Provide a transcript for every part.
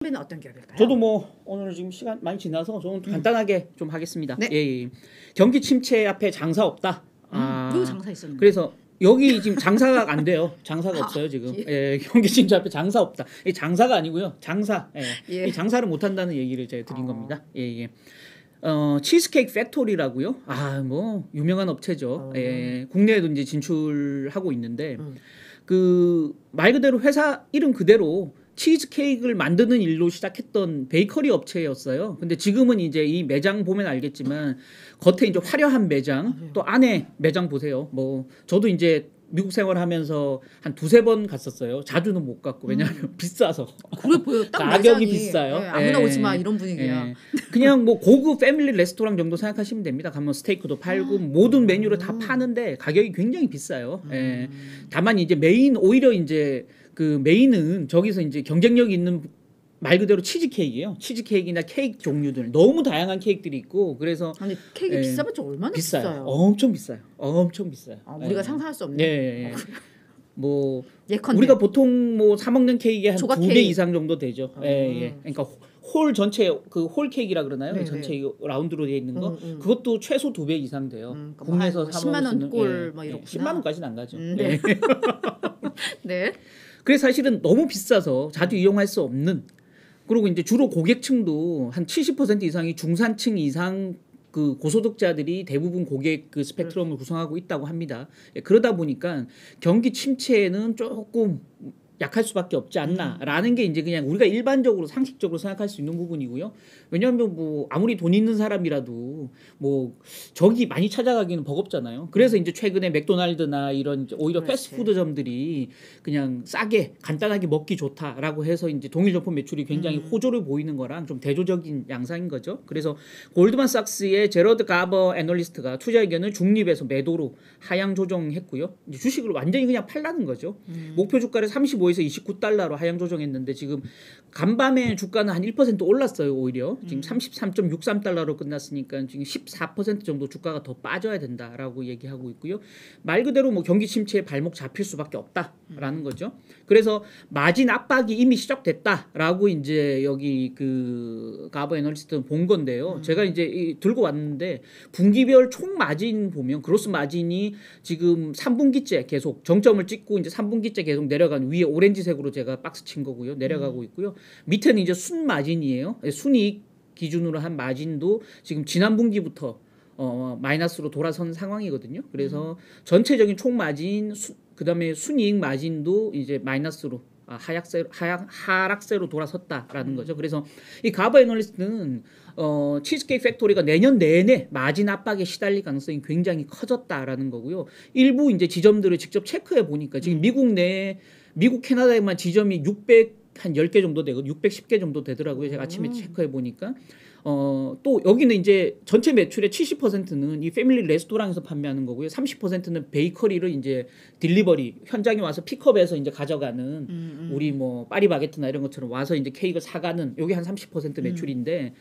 선배는 어떤 기업일까요? 저도 뭐 오늘 지금 시간 많이 지나서 저는 간단하게 좀 하겠습니다. 네. 예. 경기 침체 앞에 장사 없다. 여기 장사 있었는데. 그래서 여기 지금 장사가 안 돼요. 장사가 없어요 지금. 예. 경기 침체 앞에 장사 없다. 이 장사가 아니고요. 장사. 예. 이 장사를 못 한다는 얘기를 제가 드린 겁니다. 예. 치즈케이크 팩토리라고요. 뭐 유명한 업체죠. 예. 국내에도 이제 진출하고 있는데 그 말 그대로 회사 이름 그대로 치즈케이크를 만드는 일로 시작했던 베이커리 업체였어요. 근데 지금은 이제 이 매장 보면 알겠지만 겉에 이제 화려한 매장, 또 안에 매장 보세요. 뭐 저도 이제 미국 생활하면서 한 두세 번 갔었어요. 자주는 못 갔고 왜냐하면 비싸서. 그래 보여. 딱 가격이 매장이. 비싸요. 예, 아무나 오지 마 이런 분위기야. 예. 그냥 뭐 고급 패밀리 레스토랑 정도 생각하시면 됩니다. 가면 스테이크도 팔고 모든 메뉴를 다 파는데 가격이 굉장히 비싸요. 예. 다만 이제 오히려 이제 그 메인은 저기서 이제 경쟁력이 있는 말 그대로 치즈케이크예요. 치즈케이크나 케이크 종류들 너무 다양한 케이크들이 있고 그래서 아니 케이크 비싸봤자 얼마나 비싸요? 엄청 비싸요. 엄청 비싸요. 우리가 상상할 수 없네. 예. 뭐 예컨대. 우리가 보통 뭐 사 먹는 케이크의 한 2배 케이크. 이상 정도 되죠. 예. 그러니까 홀 전체 그 홀 케이크라 그러나요? 네네. 전체 라운드로 되어 있는 거 그것도 최소 2배 이상 돼요. 그러니까 국내에서 사 먹을 10만 수 있는 원 꼴 막 이렇구나. 10만 원까지는 안 가죠. 네. 네. 그래서 사실은 너무 비싸서 자주 이용할 수 없는 그리고 이제 주로 고객층도 한 70% 이상이 중산층 이상 그 고소득자들이 대부분 고객 그 스펙트럼을 구성하고 있다고 합니다. 그러다 보니까 경기 침체에는 조금 약할 수밖에 없지 않나라는 게 이제 그냥 우리가 일반적으로 상식적으로 생각할 수 있는 부분이고요. 왜냐하면 뭐 아무리 돈 있는 사람이라도 뭐 저기 많이 찾아가기는 버겁잖아요. 그래서 이제 최근에 맥도날드나 이런 이제 오히려 패스트푸드점들이 그냥 싸게 간단하게 먹기 좋다라고 해서 이제 동일 점포 매출이 굉장히 호조를 보이는 거랑 좀 대조적인 양상인 거죠. 그래서 골드만삭스의 제러드 가버 애널리스트가 투자 의견을 중립에서 매도로 하향 조정했고요. 이제 주식을 완전히 그냥 팔라는 거죠. 목표 주가를 35에서 29달러로 하향 조정했는데 지금 간밤에 주가는 한 1% 올랐어요. 오히려 지금 33.63달러로 끝났으니까 지금 14% 정도 주가가 더 빠져야 된다라고 얘기하고 있고요. 말 그대로 뭐 경기 침체에 발목 잡힐 수밖에 없다라는 거죠. 그래서 마진 압박이 이미 시작됐다라고 이제 여기 그 가버 애널리스트는 본 건데요. 제가 이제 들고 왔는데 분기별 총 마진 보면 그로스 마진이 지금 3분기째 계속 정점을 찍고 이제 3분기째 계속 내려간 위에 오렌지색으로 제가 박스 친 거고요. 내려가고 있고요. 밑에는 이제 순 마진이에요. 순이익 기준으로 한 마진도 지금 지난 분기부터 마이너스로 돌아선 상황이거든요. 그래서 전체적인 총 마진 그다음에 순이익 마진도 이제 마이너스로 하락세로 돌아섰다라는 거죠. 그래서 이 가버 애널리스트는 치즈케이크 팩토리가 내년 내내 마진 압박에 시달릴 가능성이 굉장히 커졌다라는 거고요. 일부 이제 지점들을 직접 체크해 보니까 지금 미국 캐나다에만 지점이 610개 정도 되고 610개 정도 되더라고요. 제가 아침에 체크해 보니까 또 여기는 이제 전체 매출의 70%는 이 패밀리 레스토랑에서 판매하는 거고요. 30%는 베이커리를 이제 딜리버리 현장에 와서 픽업해서 이제 가져가는 우리 뭐 파리바게트나 이런 것처럼 와서 이제 케이크를 사가는 요게 한 30% 매출인데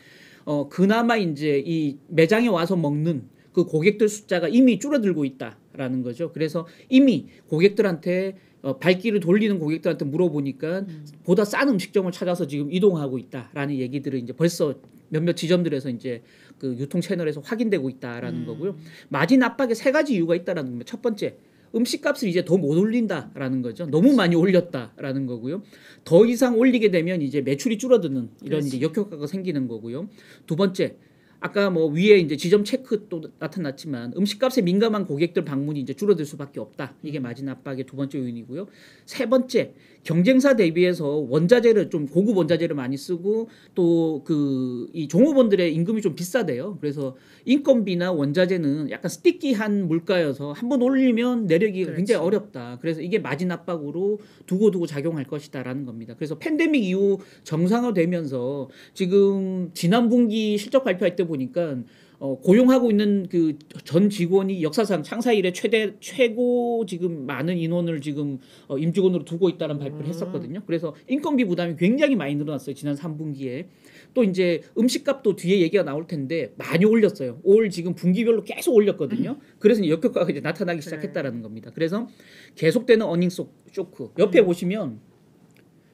그나마 이제 이 매장에 와서 먹는 그 고객들 숫자가 이미 줄어들고 있다라는 거죠. 그래서 이미 고객들한테 발길을 돌리는 고객들한테 물어보니까 보다 싼 음식점을 찾아서 지금 이동하고 있다라는 얘기들을 이제 벌써 몇몇 지점들에서 이제 그 유통 채널에서 확인되고 있다라는 거고요. 마진 압박에 세 가지 이유가 있다라는 겁니다. 첫 번째, 음식값을 이제 더 못 올린다라는 거죠. 너무 많이 올렸다라는 거고요. 더 이상 올리게 되면 이제 매출이 줄어드는 이런 이제 역효과가 생기는 거고요. 두 번째, 아까 뭐 위에 이제 지점 체크 또 나타났지만 음식값에 민감한 고객들 방문이 이제 줄어들 수밖에 없다. 이게 마진 압박의 두 번째 요인이고요. 세 번째, 경쟁사 대비해서 원자재를 좀 고급 원자재를 많이 쓰고 또 그 이 종업원들의 임금이 좀 비싸대요. 그래서 인건비나 원자재는 약간 스티키한 물가여서 한번 올리면 내리기가 굉장히 어렵다. 그래서 이게 마진 압박으로 두고두고 작용할 것이다라는 겁니다. 그래서 팬데믹 이후 정상화되면서 지금 지난 분기 실적 발표할 때 보니까 고용하고 있는 그 전 직원이 역사상 창사 이래 최고 지금 많은 인원을 지금 임직원으로 두고 있다는 발표를 했었거든요. 그래서 인건비 부담이 굉장히 많이 늘어났어요. 지난 3분기에. 또 이제 음식값도 뒤에 얘기가 나올 텐데 많이 올렸어요. 올 지금 분기별로 계속 올렸거든요. 그래서 역효과가 이제 나타나기 시작했다라는 겁니다. 그래서 계속되는 어닝 쇼크. 옆에 보시면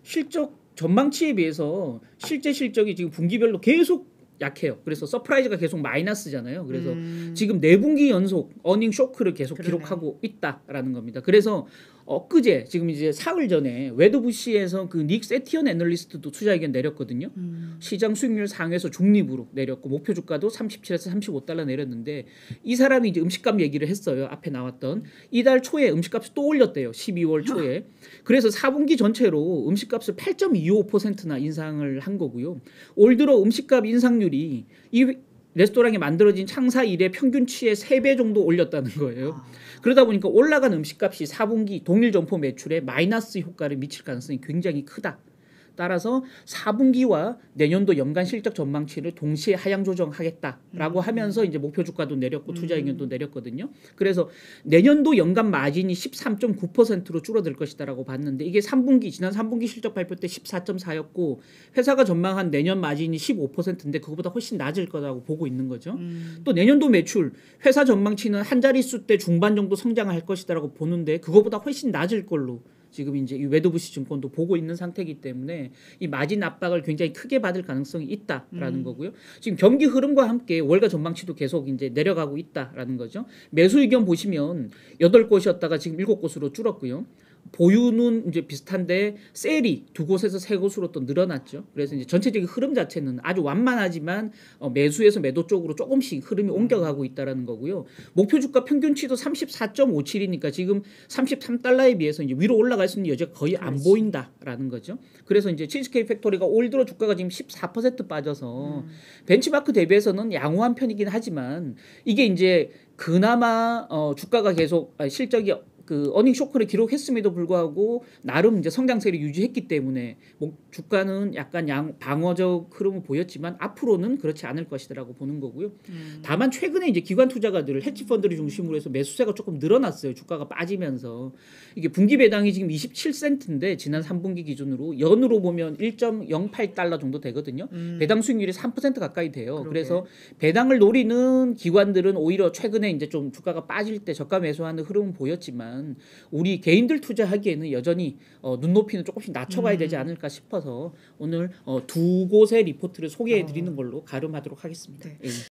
실적 전망치에 비해서 실제 실적이 지금 분기별로 계속 약해요. 그래서 서프라이즈가 계속 마이너스잖아요. 그래서 지금 4분기 연속 어닝 쇼크를 계속 그러네. 기록하고 있다라는 겁니다. 그래서 엊그제 지금 이제 사흘 전에 웨드부시에서 그 닉 세티언 애널리스트도 투자 의견 내렸거든요. 시장 수익률 상회에서 중립으로 내렸고 목표 주가도 37에서 35달러 내렸는데 이 사람이 이제 음식값 얘기를 했어요. 앞에 나왔던 이달 초에 음식값을 또 올렸대요. 12월 초에. 그래서 4분기 전체로 음식값을 8.25%나 인상을 한 거고요. 올 들어 음식값 인상률이 이 레스토랑에 만들어진 창사 이래 평균치의 3배 정도 올렸다는 거예요. 그러다 보니까 올라간 음식값이 4분기 동일 점포 매출에 마이너스 효과를 미칠 가능성이 굉장히 크다. 따라서 4분기와 내년도 연간 실적 전망치를 동시에 하향 조정하겠다라고 하면서 이제 목표 주가도 내렸고 투자 의견도 내렸거든요. 그래서 내년도 연간 마진이 13.9%로 줄어들 것이다라고 봤는데 이게 지난 3분기 실적 발표 때 14.4였고 회사가 전망한 내년 마진이 15%인데 그거보다 훨씬 낮을 거라고 보고 있는 거죠. 또 내년도 매출 회사 전망치는 한 자릿수 대 중반 정도 성장할 것이다라고 보는데 그거보다 훨씬 낮을 걸로 지금 이제 이 웨드부시 증권도 보고 있는 상태이기 때문에 이 마진 압박을 굉장히 크게 받을 가능성이 있다라는 거고요. 지금 경기 흐름과 함께 월가 전망치도 계속 이제 내려가고 있다라는 거죠. 매수 의견 보시면 8곳이었다가 지금 7곳으로 줄었고요. 보유는 이제 비슷한데 셀이 2곳에서 3곳으로 또 늘어났죠. 그래서 이제 전체적인 흐름 자체는 아주 완만하지만 매수에서 매도 쪽으로 조금씩 흐름이 옮겨가고 있다라는 거고요. 목표 주가 평균치도 34.57이니까 지금 33달러에 비해서 이제 위로 올라갈 수 있는 여지가 거의 안 보인다라는 거죠. 그래서 이제 치즈케이크 팩토리가 올 들어 주가가 지금 14% 빠져서 벤치마크 대비해서는 양호한 편이긴 하지만 이게 이제 그나마 주가가 계속 실적이 그 어닝 쇼크를 기록했음에도 불구하고 나름 이제 성장세를 유지했기 때문에 주가는 약간 방어적 흐름을 보였지만 앞으로는 그렇지 않을 것이라고 보는 거고요. 다만 최근에 이제 기관 투자가들 헤지 펀드를 중심으로 해서 매수세가 조금 늘어났어요. 주가가 빠지면서 이게 분기 배당이 지금 27센트인데 지난 3분기 기준으로 연으로 보면 1.08달러 정도 되거든요. 배당 수익률이 3% 가까이 돼요. 그러게. 그래서 배당을 노리는 기관들은 오히려 최근에 이제 좀 주가가 빠질 때 저가 매수하는 흐름은 보였지만 우리 개인들 투자하기에는 여전히 눈높이는 조금씩 낮춰가야 되지 않을까 싶어서 오늘 2곳의 리포트를 소개해 드리는 걸로 가름하도록 하겠습니다. 네. 예.